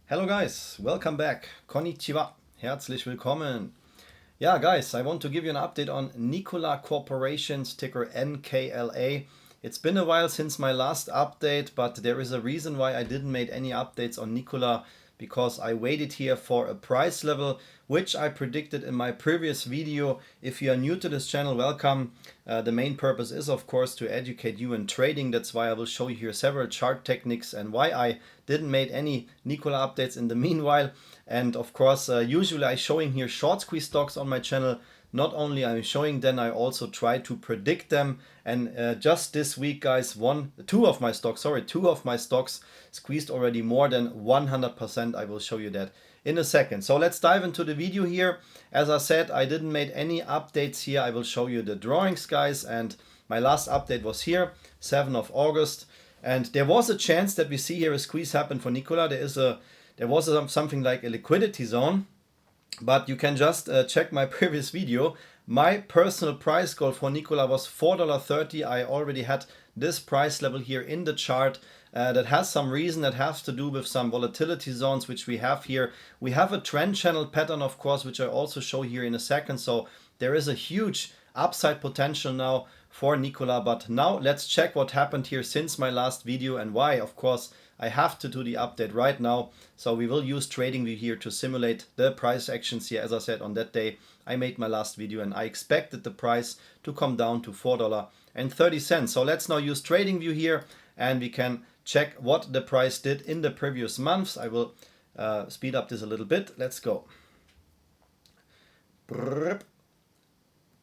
Hello guys, welcome back. Konnichiwa. Herzlich willkommen. Yeah guys, I want to give you an update on Nikola Corporation's ticker NKLA. It's been a while since my last update, but there is a reason why I didn't make any updates on Nikola, because I waited here for a price level which I predicted in my previous video. If you are new to this channel, welcome. The main purpose is of course to educate you in trading. That's why I will show you here several chart techniques and why I didn't make any Nikola updates in the meanwhile. And of course usually I'm showing here short squeeze stocks on my channel. Not only I'm showing them, I also try to predict them. And just this week, guys, two of my stocks squeezed already more than 100%. I will show you that in a second. So let's dive into the video here. As I said, I didn't make any updates here. I will show you the drawings, guys. And my last update was here, 7th of August. And there was a chance that we see here a squeeze happen for Nikola. There was something like a liquidity zone. But you can just check my previous video. My personal price goal for Nikola was $4.30. I already had this price level here in the chart. That has some reason, that has to do with some volatility zones which we have here. We have a trend channel pattern, of course, which I also show here in a second. So there is a huge upside potential now for Nikola. But now let's check what happened here since my last video and why, of course, I have to do the update right now. So we will use TradingView here to simulate the price actions here. As I said, on that day I made my last video and I expected the price to come down to $4.30. So let's now use TradingView here and we can check what the price did in the previous months. I will speed up this a little bit. Let's go.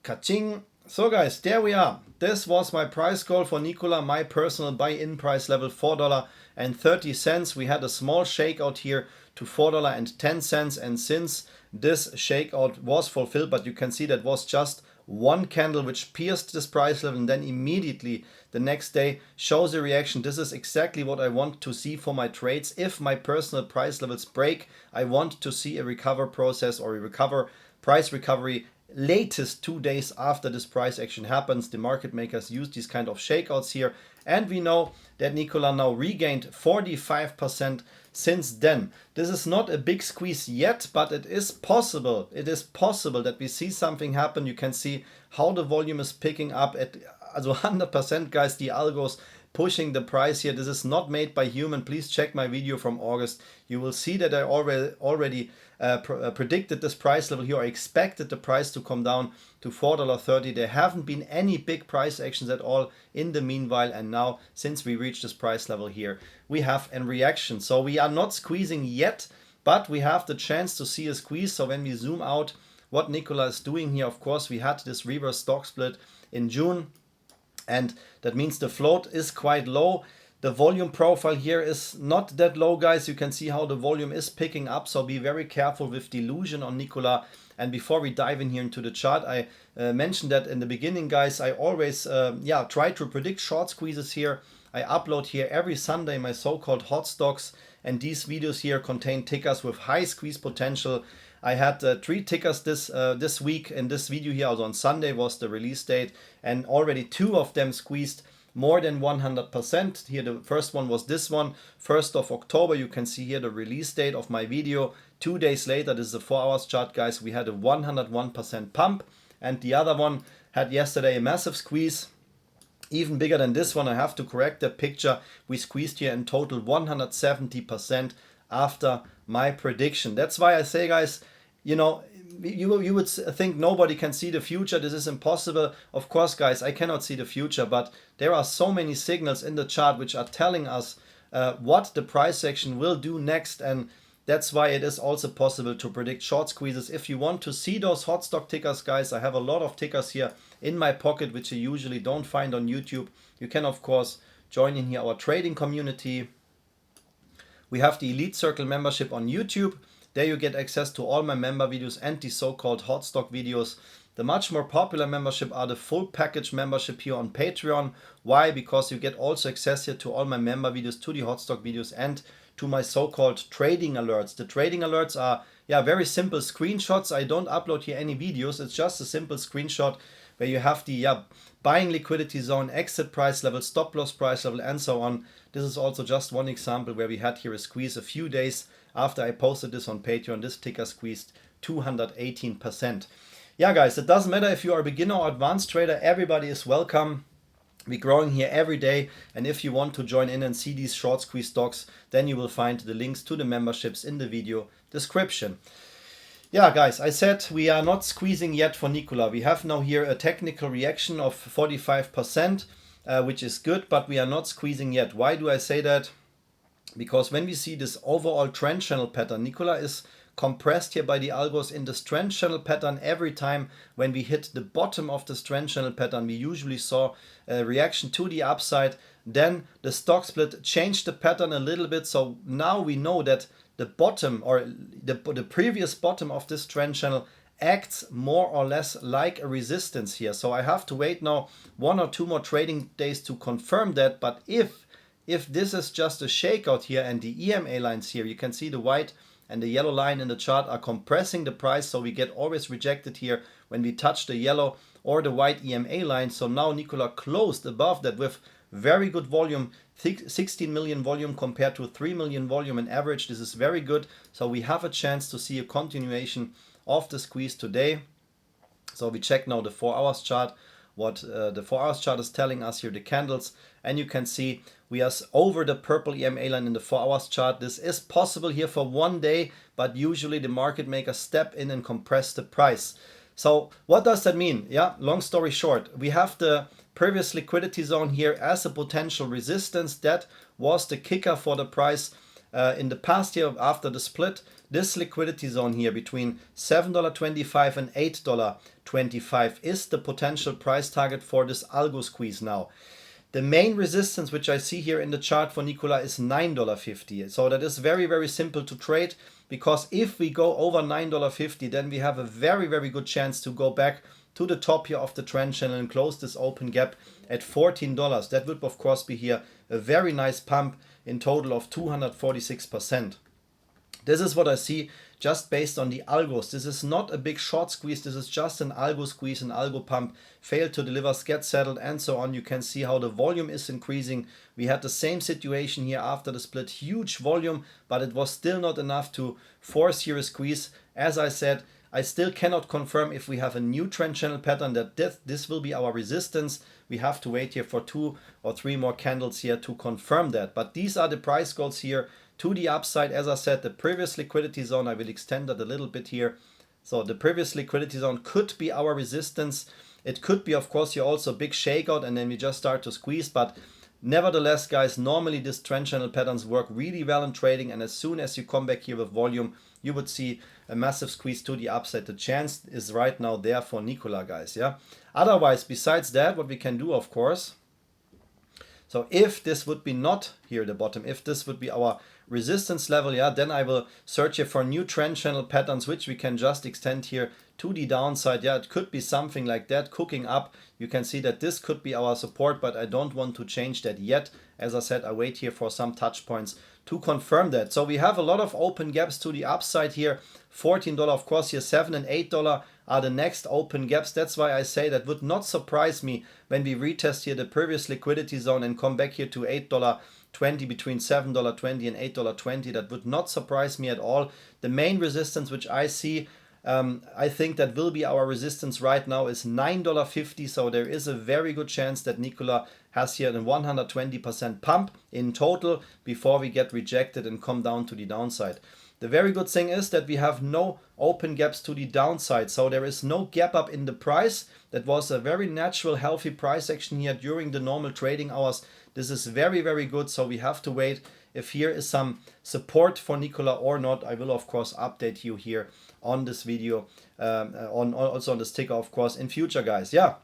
Ka-ching. So guys, there we are. This was my price goal for Nikola, my personal buy-in price level, $4.30. We had a small shakeout here to $4.10, and since this shakeout was fulfilled, but you can see that was just one candle which pierced this price level and then immediately the next day shows a reaction. This is exactly what I want to see for my trades. If my personal price levels break, I want to see a recover process or a price recovery latest 2 days after this price action happens. The market makers use these kind of shakeouts here, and we know that Nikola now regained 45% since then. This is not a big squeeze yet, but it is possible. It is possible that we see something happen. You can see how the volume is picking up at 100%, guys. The algos pushing the price here. This is not made by human. Please check my video from August. You will see that I already predicted this price level here. I expected the price to come down to $4.30. There haven't been any big price actions at all in the meanwhile, and now since we reached this price level here, we have a reaction. So we are not squeezing yet, but we have the chance to see a squeeze. So when we zoom out what Nikola is doing here, of course we had this reverse stock split in June, and that means the float is quite low. The volume profile here is not that low, guys. You can see how the volume is picking up, so be very careful with delusion on Nikola. And before we dive in here into the chart, I mentioned that in the beginning, guys. I always try to predict short squeezes here. I upload here every Sunday my so-called hot stocks, and these videos here contain tickers with high squeeze potential. I had 3 tickers this week. In this video here, also on Sunday was the release date, and already 2 of them squeezed more than 100%. Here the first one was this one, 1st of October. You can see here the release date of my video. 2 days later, this is a 4 hours chart, guys, we had a 101% pump, and the other one had yesterday a massive squeeze, even bigger than this one. I have to correct that picture. We squeezed here in total 170% after my prediction. That's why I say, guys, you know, you would think nobody can see the future. This is impossible. Of course, guys, I cannot see the future, but there are so many signals in the chart which are telling us what the price action will do next, and that's why it is also possible to predict short squeezes. If you want to see those hot stock tickers, guys, I have a lot of tickers here in my pocket which you usually don't find on YouTube. You can of course join in here our trading community. We have the Elite Circle membership on YouTube. There you get access to all my member videos and the so-called hot stock videos. The much more popular membership are the full package membership here on Patreon. Why? Because you get also access here to all my member videos, to the hot stock videos, and to my so-called trading alerts. The trading alerts are very simple screenshots. I don't upload here any videos. It's just a simple screenshot where you have the buying liquidity zone, exit price level, stop loss price level, and so on. This is also just one example where we had here a squeeze a few days after I posted this on Patreon, this ticker squeezed 218%. Yeah, guys, it doesn't matter if you are a beginner or advanced trader, everybody is welcome. We're growing here every day, and if you want to join in and see these short squeeze stocks, then you will find the links to the memberships in the video description. Yeah, guys, I said we are not squeezing yet for Nikola. We have now here a technical reaction of 45%, which is good, but we are not squeezing yet. Why do I say that? Because when we see this overall trend channel pattern, Nikola is compressed here by the algos in this trend channel pattern. Every time when we hit the bottom of this trend channel pattern, we usually saw a reaction to the upside. Then the stock split changed the pattern a little bit. So now we know that the bottom, or the previous bottom of this trend channel, acts more or less like a resistance here. So I have to wait now 1 or 2 more trading days to confirm that. But if this is just a shakeout here, and the EMA lines here, you can see the white and the yellow line in the chart are compressing the price, so we get always rejected here when we touch the yellow or the white EMA line. So now Nikola closed above that with very good volume, 16 million volume compared to 3 million volume in average. This is very good. So we have a chance to see a continuation of the squeeze today. So we check now the 4 hours chart, what the 4 hours chart is telling us here, the candles, and you can see we are over the purple EMA line in the 4 hours chart. This is possible here for 1 day, but usually the market makers step in and compress the price. So what does that mean? Yeah, long story short, we have the previous liquidity zone here as a potential resistance. That was the kicker for the price in the past year after the split. This liquidity zone here between $7.25 and $8.25 is the potential price target for this algo squeeze now. The main resistance which I see here in the chart for Nikola is $9.50. So that is very, very simple to trade, because if we go over $9.50, then we have a very, very good chance to go back to the top here of the trend channel and close this open gap at $14. That would of course be here a very nice pump in total of 246%. This is what I see just based on the algos. This is not a big short squeeze. This is just an algo squeeze, an algo pump, failed to deliver, get settled, and so on. You can see how the volume is increasing. We had the same situation here after the split, huge volume, but it was still not enough to force here a squeeze. As I said, I still cannot confirm if we have a new trend channel pattern that this will be our resistance. We have to wait here for 2 or 3 more candles here to confirm that. But these are the price goals here to the upside. As I said, the previous liquidity zone, I will extend that a little bit here. So the previous liquidity zone could be our resistance. It could be, of course, here also a big shakeout and then we just start to squeeze. But nevertheless, guys, normally these trend channel patterns work really well in trading. And as soon as you come back here with volume, you would see a massive squeeze to the upside. The chance is right now there for Nikola, guys. Yeah. Otherwise, besides that, what we can do, of course, so if this would be not here the bottom, if this would be our resistance level, yeah, then I will search here for new trend channel patterns, which we can just extend here to the downside. Yeah, it could be something like that cooking up. You can see that this could be our support, but I don't want to change that yet. As I said, I wait here for some touch points to confirm that. So we have a lot of open gaps to the upside here. $14, of course, here $7 and $8 are the next open gaps. That's why I say that would not surprise me when we retest here the previous liquidity zone and come back here to $8.20, between $7.20 and $8.20. That would not surprise me at all. The main resistance which I see, I think that will be our resistance right now, is $9.50. So there is a very good chance that Nikola has here a 120% pump in total before we get rejected and come down to the downside. The very good thing is that we have no open gaps to the downside. So there is no gap up in the price. That was a very natural, healthy price action here during the normal trading hours. This is very, very good. So we have to wait if here is some support for Nikola or not. I will, of course, update you here on this video, also on the sticker, of course, in future, guys. Yeah.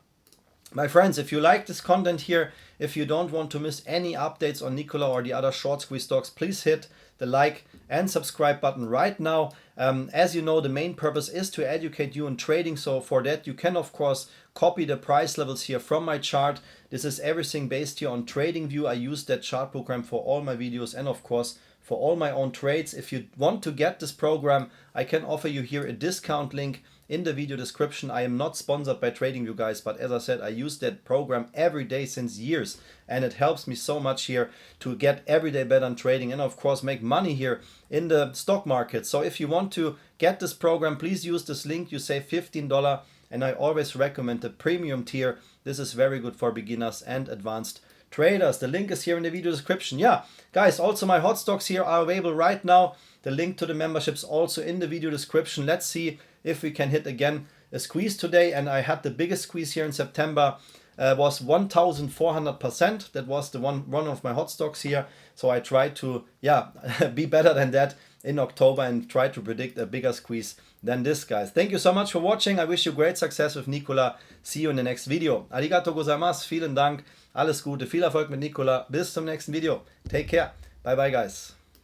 My friends, if you like this content here, if you don't want to miss any updates on Nikola or the other short squeeze stocks, please hit the like and subscribe button right now. As you know, the main purpose is to educate you in trading. So for that, you can, of course, copy the price levels here from my chart. This is everything based here on TradingView. I use that chart program for all my videos, and of course, for all my own trades. If you want to get this program, I can offer you here a discount link in the video description. I am not sponsored by TradingView, guys, but as I said, I use that program every day since years, and it helps me so much here to get every day better on trading and of course make money here in the stock market. So if you want to get this program, please use this link. You save $15, and I always recommend the premium tier. This is very good for beginners and advanced traders. The link is here in the video description. Yeah, guys, also my hot stocks here are available right now. The link to the memberships also in the video description. Let's see if we can hit again a squeeze today. And I had the biggest squeeze here in September, was 1,400%. That was the one of my hot stocks here. So I tried to, yeah, be better than that in October and try to predict a bigger squeeze than this, guys. Thank you so much for watching. I wish you great success with Nikola. See you in the next video. Arigato gozaimasu. Vielen Dank. Alles Gute. Viel Erfolg mit Nikola. Bis zum nächsten Video. Take care. Bye bye, guys.